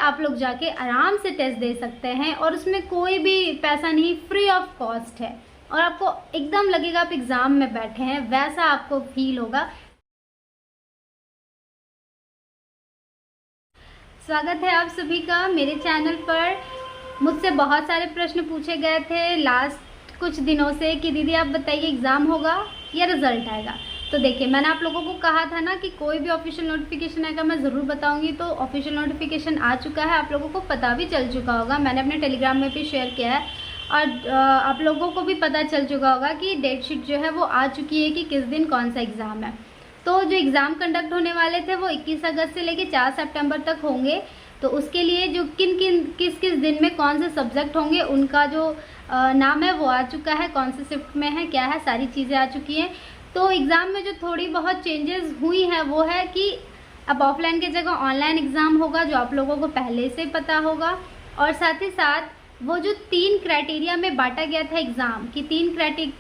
आप लोग जाके आराम से टेस्ट दे सकते हैं और उसमें कोई भी पैसा नहीं, फ्री ऑफ कॉस्ट है और आपको एकदम लगेगा आप एग्ज़ाम में बैठे हैं, वैसा आपको फील होगा। स्वागत है आप सभी का मेरे चैनल पर। मुझसे बहुत सारे प्रश्न पूछे गए थे लास्ट कुछ दिनों से कि दीदी आप बताइए एग्ज़ाम होगा या रिज़ल्ट आएगा। तो देखिए, मैंने आप लोगों को कहा था ना कि कोई भी ऑफिशियल नोटिफिकेशन आएगा मैं ज़रूर बताऊंगी। तो ऑफिशियल नोटिफिकेशन आ चुका है, आप लोगों को पता भी चल चुका होगा, मैंने अपने टेलीग्राम में भी शेयर किया है और आप लोगों को भी पता चल चुका होगा कि डेट शीट जो है वो आ चुकी है कि किस दिन कौन सा एग्ज़ाम है। तो जो एग्ज़ाम कंडक्ट होने वाले थे वो 21 अगस्त से लेकर 4 सितंबर तक होंगे। तो उसके लिए जो किस किस दिन में कौन से सब्जेक्ट होंगे उनका जो नाम है वो आ चुका है, कौन से शिफ्ट में है, क्या है, सारी चीज़ें आ चुकी हैं। तो एग्ज़ाम में जो थोड़ी बहुत चेंजेस हुई हैं वो है कि अब ऑफलाइन की जगह ऑनलाइन एग्ज़ाम होगा, जो आप लोगों को पहले से पता होगा। और साथ ही साथ वो जो 3 क्राइटेरिया में बांटा गया था एग्ज़ाम की, 3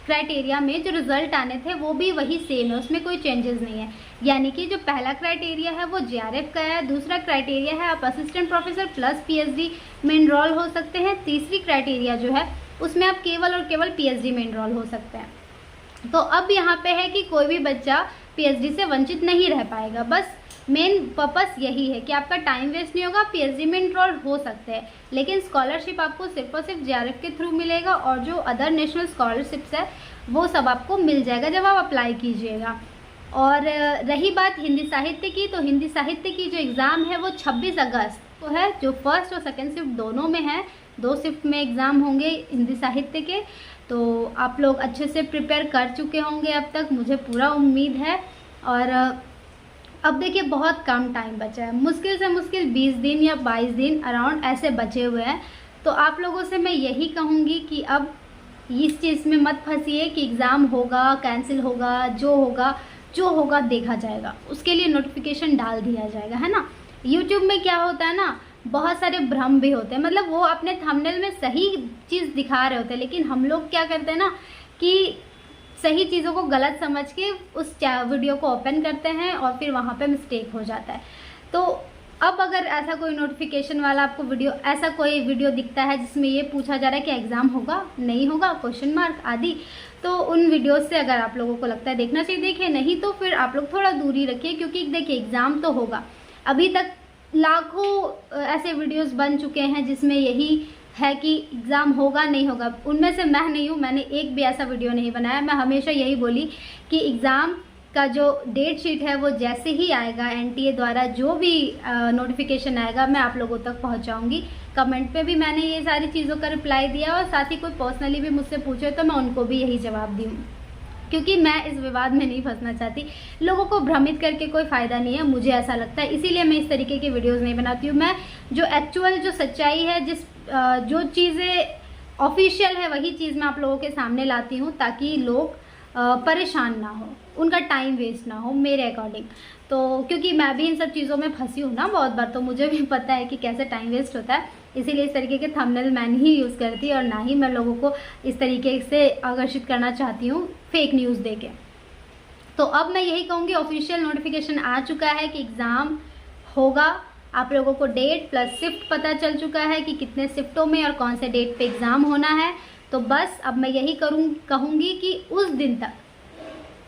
क्राइटेरिया में जो रिजल्ट आने थे वो भी वही सेम है, उसमें कोई चेंजेस नहीं है। यानी कि जो पहला क्राइटेरिया है वो जेआरएफ का है, दूसरा क्राइटेरिया है आप असिस्टेंट प्रोफेसर प्लस पीएचडी में इनरोल हो सकते हैं, तीसरी क्राइटेरिया जो है उसमें आप केवल और केवल पीएचडी में इनरोल हो सकते हैं। तो अब यहाँ पे है कि कोई भी बच्चा पीएचडी से वंचित नहीं रह पाएगा। बस मेन पर्पस यही है कि आपका टाइम वेस्ट नहीं होगा, पीएचडी में इनरोल हो सकते हैं, लेकिन स्कॉलरशिप आपको सिर्फ और सिर्फ जेआरएफ के थ्रू मिलेगा और जो अदर नेशनल स्कॉलरशिप्स है वो सब आपको मिल जाएगा जब आप अप्लाई कीजिएगा। और रही बात हिंदी साहित्य की, तो हिंदी साहित्य की जो एग्ज़ाम है वो 26 अगस्त को है, जो फर्स्ट और सेकेंड शिफ्ट दोनों में है, 2 शिफ्ट में एग्ज़ाम होंगे हिंदी साहित्य के। तो आप लोग अच्छे से प्रिपेयर कर चुके होंगे अब तक, मुझे पूरा उम्मीद है। और अब देखिए बहुत कम टाइम बचा है, मुश्किल से मुश्किल 20 दिन या 22 दिन अराउंड ऐसे बचे हुए हैं। तो आप लोगों से मैं यही कहूँगी कि अब इस चीज़ में मत फंसिए कि एग्ज़ाम होगा, कैंसिल होगा, जो होगा देखा जाएगा, उसके लिए नोटिफिकेशन डाल दिया जाएगा, है ना। यूट्यूब में क्या होता है ना, बहुत सारे भ्रम भी होते हैं, मतलब वो अपने थंबनेल में सही चीज़ दिखा रहे होते हैं, लेकिन हम लोग क्या करते हैं ना कि सही चीज़ों को गलत समझ के उस वीडियो को ओपन करते हैं और फिर वहाँ पे मिस्टेक हो जाता है। तो अब अगर ऐसा कोई नोटिफिकेशन वाला आपको ऐसा कोई वीडियो दिखता है जिसमें ये पूछा जा रहा है कि एग्ज़ाम होगा नहीं होगा, क्वेश्चन मार्क आदि, तो उन वीडियोस से अगर आप लोगों को लगता है देखना चाहिए देखिए, नहीं तो फिर आप लोग थोड़ा दूरी रखिए, क्योंकि देखिए एग्ज़ाम तो होगा। अभी तक लाखों ऐसे वीडियोस बन चुके हैं जिसमें यही है कि एग्ज़ाम होगा नहीं होगा, उनमें से मैं नहीं हूँ, मैंने एक भी ऐसा वीडियो नहीं बनाया। मैं हमेशा यही बोली कि एग्ज़ाम का जो डेट शीट है वो जैसे ही आएगा एनटीए द्वारा जो भी नोटिफिकेशन आएगा मैं आप लोगों तक पहुंचाऊंगी। कमेंट पे भी मैंने ये सारी चीज़ों का रिप्लाई दिया और साथ ही कोई पर्सनली भी मुझसे पूछे तो मैं उनको भी यही जवाब दी हूँ, क्योंकि मैं इस विवाद में नहीं फंसना चाहती। लोगों को भ्रमित करके कोई फ़ायदा नहीं है, मुझे ऐसा लगता है, इसीलिए मैं इस तरीके की वीडियोज़ नहीं बनाती हूँ। मैं जो एक्चुअल जो सच्चाई है, जो चीज़ें ऑफिशियल है वही चीज़ मैं आप लोगों के सामने लाती हूँ, ताकि लोग परेशान ना हो, उनका टाइम वेस्ट ना हो मेरे अकॉर्डिंग। तो क्योंकि मैं भी इन सब चीज़ों में फंसी हूँ ना बहुत बार, तो मुझे भी पता है कि कैसे टाइम वेस्ट होता है, इसीलिए इस तरीके के थंबनेल मैं नहीं यूज़ करती और ना ही मैं लोगों को इस तरीके से आकर्षित करना चाहती हूँ फेक न्यूज़ देके। तो अब मैं यही कहूँगी, ऑफिशियल नोटिफिकेशन आ चुका है कि एग्ज़ाम होगा, आप लोगों को डेट प्लस शिफ्ट पता चल चुका है कि कितने शिफ्टों में और कौन से डेट पे एग्ज़ाम होना है। तो बस अब मैं यही कहूँगी कि उस दिन तक,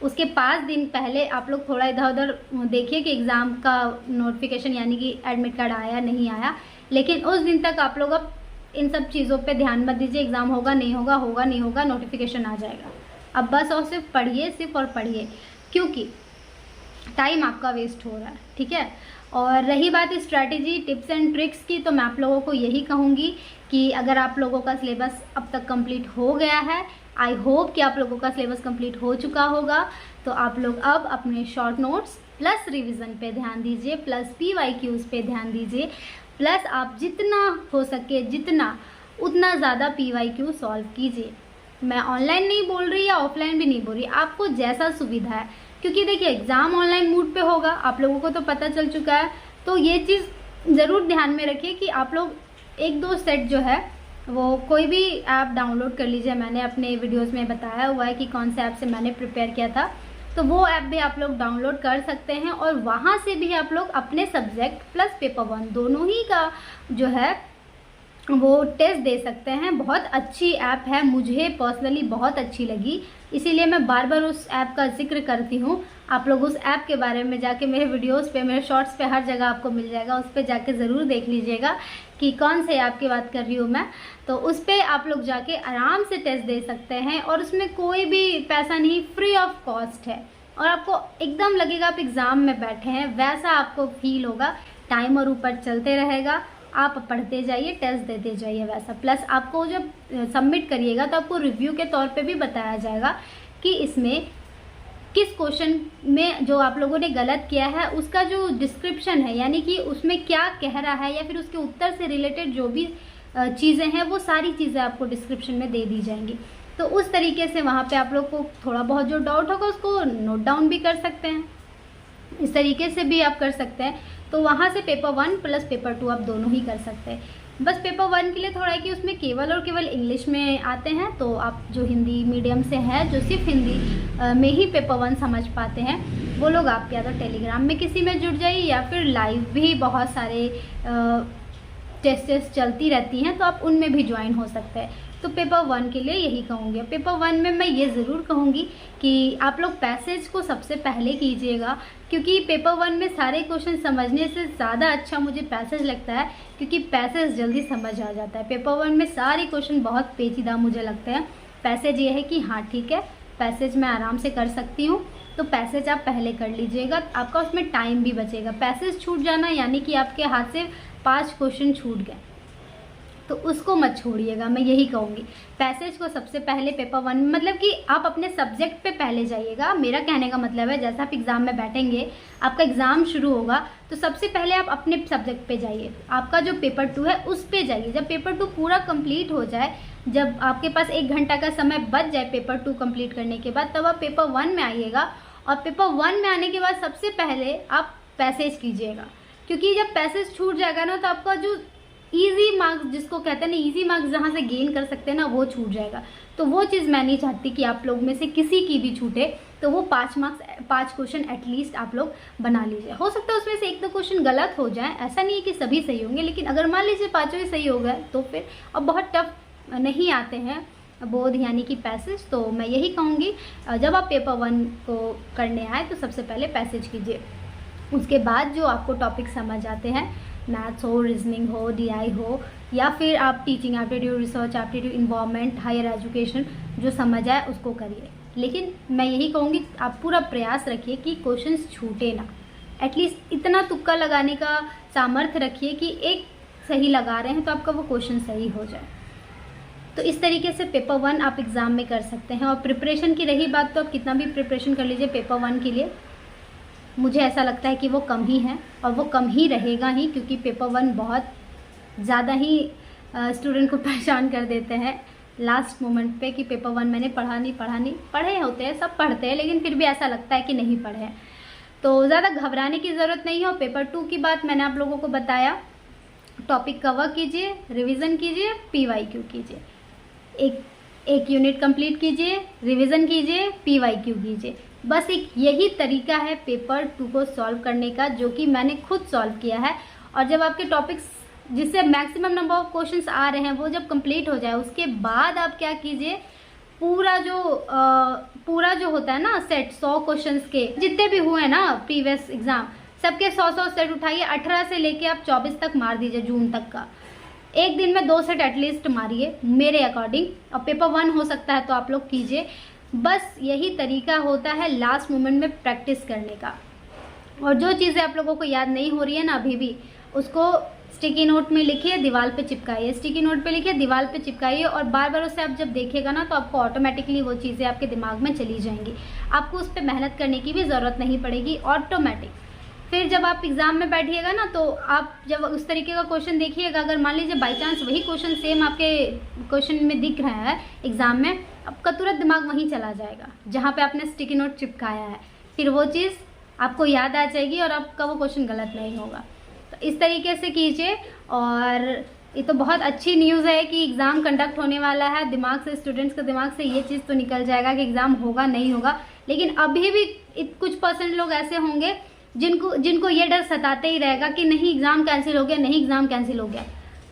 उसके 5 दिन पहले आप लोग थोड़ा इधर उधर देखिए कि एग्ज़ाम का नोटिफिकेशन यानी कि एडमिट कार्ड आया नहीं आया, लेकिन उस दिन तक आप लोग अब इन सब चीज़ों पे ध्यान मत दीजिए। एग्ज़ाम होगा नहीं होगा, होगा नहीं होगा, नोटिफिकेशन आ जाएगा। अब बस और सिर्फ पढ़िए, सिर्फ और पढ़िए, क्योंकि टाइम आपका वेस्ट हो रहा है, ठीक है। और रही बात स्ट्रैटेजी टिप्स एंड ट्रिक्स की, तो मैं आप लोगों को यही कहूँगी कि अगर आप लोगों का सिलेबस अब तक कंप्लीट हो गया है, आई होप कि आप लोगों का सिलेबस कंप्लीट हो चुका होगा, तो आप लोग अब अपने शॉर्ट नोट्स प्लस रिवीजन पे ध्यान दीजिए, प्लस PYQs पे ध्यान दीजिए, प्लस आप जितना हो सके उतना ज़्यादा PYQ सॉल्व कीजिए। मैं ऑनलाइन नहीं बोल रही या ऑफलाइन भी नहीं बोल रही, आपको जैसा सुविधा है, क्योंकि देखिए एग्ज़ाम ऑनलाइन मूड पे होगा, आप लोगों को तो पता चल चुका है। तो ये चीज़ ज़रूर ध्यान में रखिए कि आप लोग 1-2 सेट जो है वो कोई भी ऐप डाउनलोड कर लीजिए। मैंने अपने वीडियोस में बताया हुआ है कि कौन से ऐप से मैंने प्रिपेयर किया था, तो वो ऐप भी आप लोग डाउनलोड कर सकते हैं और वहाँ से भी आप लोग अपने सब्जेक्ट प्लस पेपर 1 दोनों ही का जो है वो टेस्ट दे सकते हैं। बहुत अच्छी ऐप है, मुझे पर्सनली बहुत अच्छी लगी, इसीलिए मैं बार बार उस ऐप का जिक्र करती हूँ। आप लोग उस ऐप के बारे में जाके मेरे वीडियोस पे, मेरे शॉर्ट्स पे हर जगह आपको मिल जाएगा, उस पर जाके ज़रूर देख लीजिएगा कि कौन से ऐप की बात कर रही हूँ मैं। तो उस पर आप लोग जाके आराम से टेस्ट दे सकते हैं और उसमें कोई भी पैसा नहीं, फ्री ऑफ कॉस्ट है और आपको एकदम लगेगा आप एग्ज़ाम में बैठे हैं, वैसा आपको फील होगा। टाइमर ऊपर चलते रहेगा, आप पढ़ते जाइए, टेस्ट देते जाइए वैसा। प्लस आपको जब सबमिट करिएगा तो आपको रिव्यू के तौर पे भी बताया जाएगा कि इसमें किस क्वेश्चन में जो आप लोगों ने गलत किया है उसका जो डिस्क्रिप्शन है, यानी कि उसमें क्या कह रहा है या फिर उसके उत्तर से रिलेटेड जो भी चीज़ें हैं वो सारी चीज़ें आपको डिस्क्रिप्शन में दे दी जाएंगी। तो उस तरीके से वहाँ पे आप लोग को थोड़ा बहुत जो डाउट होगा उसको नोट डाउन भी कर सकते हैं, इस तरीके से भी आप कर सकते हैं। तो वहाँ से पेपर 1 प्लस पेपर 2 आप दोनों ही कर सकते हैं। बस पेपर 1 के लिए थोड़ा है कि उसमें केवल और केवल इंग्लिश में आते हैं, तो आप जो हिंदी मीडियम से हैं, जो सिर्फ हिंदी में ही पेपर 1 समझ पाते हैं, वो लोग आप या तो टेलीग्राम में किसी में जुड़ जाइए या फिर लाइव भी बहुत सारे टेस्ट चलती रहती हैं, तो आप उनमें भी ज्वाइन हो सकते हैं। तो पेपर 1 के लिए यही कहूँगी। पेपर 1 में मैं ये ज़रूर कहूँगी कि आप लोग पैसेज को सबसे पहले कीजिएगा, क्योंकि पेपर 1 में सारे क्वेश्चन समझने से ज़्यादा अच्छा मुझे पैसेज लगता है, क्योंकि पैसेज जल्दी समझ आ जाता है। पेपर 1 में सारे क्वेश्चन बहुत पेचीदा मुझे लगते हैं। पैसेज ये है कि हाँ ठीक है, पैसेज मैं आराम से कर सकती हूँ, तो पैसेज आप पहले कर लीजिएगा, आपका उसमें टाइम भी बचेगा। पैसेज छूट जाना यानी कि आपके हाथ से 5 क्वेश्चन छूट गए, तो उसको मत छोड़िएगा, मैं यही कहूँगी। पैसेज को सबसे पहले पेपर 1 में, मतलब कि आप अपने सब्जेक्ट पे पहले जाइएगा। मेरा कहने का मतलब है जैसा आप एग्ज़ाम में बैठेंगे, आपका एग्ज़ाम शुरू होगा, तो सबसे पहले आप अपने सब्जेक्ट पे जाइए, आपका जो पेपर 2 है उस पे जाइए। जब पेपर 2 पूरा कंप्लीट हो जाए, जब आपके पास 1 घंटा का समय बच जाए पेपर 2 कंप्लीट करने के बाद, तब आप पेपर 1 में आइएगा। और पेपर 1 में आने के बाद सबसे पहले आप पैसेज कीजिएगा, क्योंकि जब पैसेज छूट जाएगा ना, तो आपका जो इजी मार्क्स जिसको कहते हैं ना, इजी मार्क्स जहाँ से गेन कर सकते हैं ना, वो छूट जाएगा। तो वो चीज़ मैं नहीं चाहती कि आप लोग में से किसी की भी छूटे। तो वो 5 क्वेश्चन एटलीस्ट आप लोग बना लीजिए। हो सकता है उसमें से 1-2 क्वेश्चन गलत हो जाए, ऐसा नहीं है कि सभी सही होंगे, लेकिन अगर मान लीजिए 5 ही सही हो गए तो फिर अब बहुत टफ नहीं आते हैं बोध यानी कि पैसेज। तो मैं यही कहूँगी, जब आप पेपर 1 को करने आए तो सबसे पहले पैसेज कीजिए। उसके बाद जो आपको टॉपिक समझ आते हैं, मैथ्स हो, रीजनिंग हो, DI हो, या फिर आप teaching aptitude, research aptitude, environment, higher education, जो समझ आए उसको करिए। लेकिन मैं यही कहूँगी आप पूरा प्रयास रखिए कि क्वेश्चंस छूटे ना। एटलीस्ट इतना तुक्का लगाने का सामर्थ्य रखिए कि एक सही लगा रहे हैं तो आपका वो क्वेश्चन सही हो जाए। तो इस तरीके से पेपर 1 आप एग्ज़ाम में कर सकते हैं। और प्रिपरेशन की रही बात, तो आप कितना भी प्रिपरेशन कर लीजिए पेपर 1 के लिए, मुझे ऐसा लगता है कि वो कम ही है और वो कम ही रहेगा ही, क्योंकि पेपर 1 बहुत ज़्यादा ही स्टूडेंट को परेशान कर देते हैं लास्ट मोमेंट पे कि पेपर 1 मैंने पढ़ा नहीं। पढ़े होते हैं, सब पढ़ते हैं, लेकिन फिर भी ऐसा लगता है कि नहीं पढ़े हैं। तो ज़्यादा घबराने की ज़रूरत नहीं है। और पेपर 2 की बात मैंने आप लोगों को बताया, टॉपिक कवर कीजिए, रिविज़न कीजिए, PYQ कीजिए, एक यूनिट कंप्लीट कीजिए, रिवीजन कीजिए, PYQ कीजिए। बस एक यही तरीका है पेपर 2 को सॉल्व करने का, जो कि मैंने खुद सॉल्व किया है। और जब आपके टॉपिक्स जिससे मैक्सिमम नंबर ऑफ क्वेश्चंस आ रहे हैं वो जब कंप्लीट हो जाए, उसके बाद आप क्या कीजिए, पूरा जो होता है ना सेट 100 क्वेश्चंस के जितने भी हुए ना प्रीवियस एग्जाम, सबके 100 सेट उठाइए। 18 से लेके आप 24 तक मार दीजिए, जून तक का। एक दिन में 2 सेट एटलीस्ट मारिए मेरे अकॉर्डिंग। और पेपर 1 हो सकता है तो आप लोग कीजिए। बस यही तरीका होता है लास्ट मोमेंट में प्रैक्टिस करने का। और जो चीज़ें आप लोगों को याद नहीं हो रही है ना अभी भी, उसको स्टिकी नोट में लिखिए, दीवार पे चिपकाइए। स्टिकी नोट पे लिखिए, दीवार पे चिपकाइए, और बार बार उससे आप जब देखिएगा ना तो आपको ऑटोमेटिकली वो चीज़ें आपके दिमाग में चली जाएंगी। आपको उस पर मेहनत करने की भी ज़रूरत नहीं पड़ेगी, ऑटोमेटिक। फिर जब आप एग्ज़ाम में बैठिएगा ना, तो आप जब उस तरीके का क्वेश्चन देखिएगा, अगर मान लीजिए बाई चांस वही क्वेश्चन सेम आपके क्वेश्चन में दिख रहा है एग्ज़ाम में, आपका तुरंत दिमाग वहीं चला जाएगा जहाँ पे आपने स्टिकी नोट चिपकाया है। फिर वो चीज़ आपको याद आ जाएगी और आपका वो क्वेश्चन गलत नहीं होगा। तो इस तरीके से कीजिए। और ये तो बहुत अच्छी न्यूज़ है कि एग्ज़ाम कंडक्ट होने वाला है। दिमाग से, स्टूडेंट्स के दिमाग से ये चीज़ तो निकल जाएगा कि एग्ज़ाम होगा नहीं होगा, लेकिन अभी भी कुछ % लोग ऐसे होंगे जिनको ये डर सताते ही रहेगा कि नहीं एग्ज़ाम कैंसिल हो गया, नहीं एग्ज़ाम कैंसिल हो गया।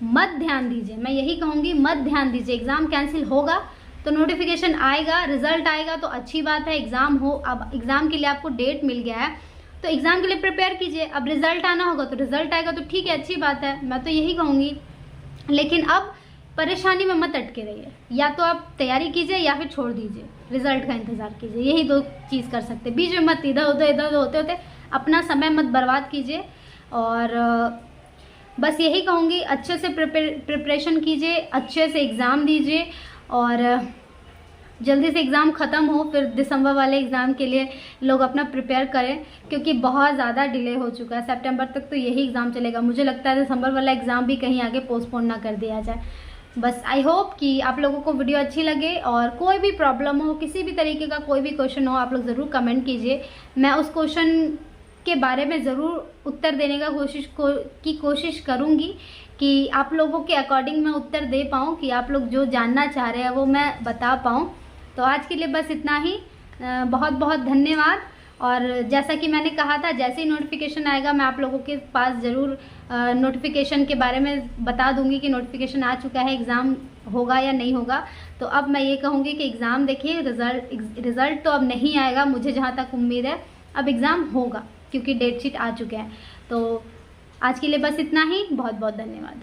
मत ध्यान दीजिए, मैं यही कहूँगी, मत ध्यान दीजिए। एग्ज़ाम कैंसिल होगा तो नोटिफिकेशन आएगा, रिजल्ट आएगा तो अच्छी बात है। एग्ज़ाम हो, अब एग्ज़ाम के लिए आपको डेट मिल गया है तो एग्ज़ाम के लिए प्रिपेयर कीजिए। अब रिजल्ट आना होगा तो रिजल्ट आएगा तो ठीक है, अच्छी बात है, मैं तो यही कहूँगी। लेकिन अब परेशानी में मत अटके रहिए, या तो आप तैयारी कीजिए या फिर छोड़ दीजिए, रिजल्ट का इंतज़ार कीजिए, यही 2 चीज़ कर सकते। बीच में मत इधर उधर होते होते अपना समय मत बर्बाद कीजिए। और बस यही कहूँगी, अच्छे से प्रिपरेशन कीजिए, अच्छे से एग्ज़ाम दीजिए और जल्दी से एग्ज़ाम ख़त्म हो, फिर दिसंबर वाले एग्ज़ाम के लिए लोग अपना प्रिपेयर करें, क्योंकि बहुत ज़्यादा डिले हो चुका है। सितंबर तक तो यही एग्ज़ाम चलेगा। मुझे लगता है दिसंबर वाला एग्ज़ाम भी कहीं आगे पोस्टपोन ना कर दिया जाए। बस आई होप कि आप लोगों को वीडियो अच्छी लगे, और कोई भी प्रॉब्लम हो, किसी भी तरीके का कोई भी क्वेश्चन हो, आप लोग ज़रूर कमेंट कीजिए। मैं उस क्वेश्चन के बारे में ज़रूर उत्तर देने का कोशिश करूँगी कि आप लोगों के अकॉर्डिंग मैं उत्तर दे पाऊँ, कि आप लोग जो जानना चाह रहे हैं वो मैं बता पाऊँ। तो आज के लिए बस इतना ही। बहुत बहुत धन्यवाद। और जैसा कि मैंने कहा था, जैसे ही नोटिफिकेशन आएगा मैं आप लोगों के पास ज़रूर नोटिफिकेशन के बारे में बता दूंगी कि नोटिफिकेशन आ चुका है, एग्ज़ाम होगा या नहीं होगा। तो अब मैं ये कहूँगी कि एग्ज़ाम देखिए, रिज़ल्ट तो अब नहीं आएगा, मुझे जहाँ तक उम्मीद है अब एग्ज़ाम होगा, क्योंकि डेट शीट आ चुके हैं। तो आज के लिए बस इतना ही। बहुत बहुत धन्यवाद।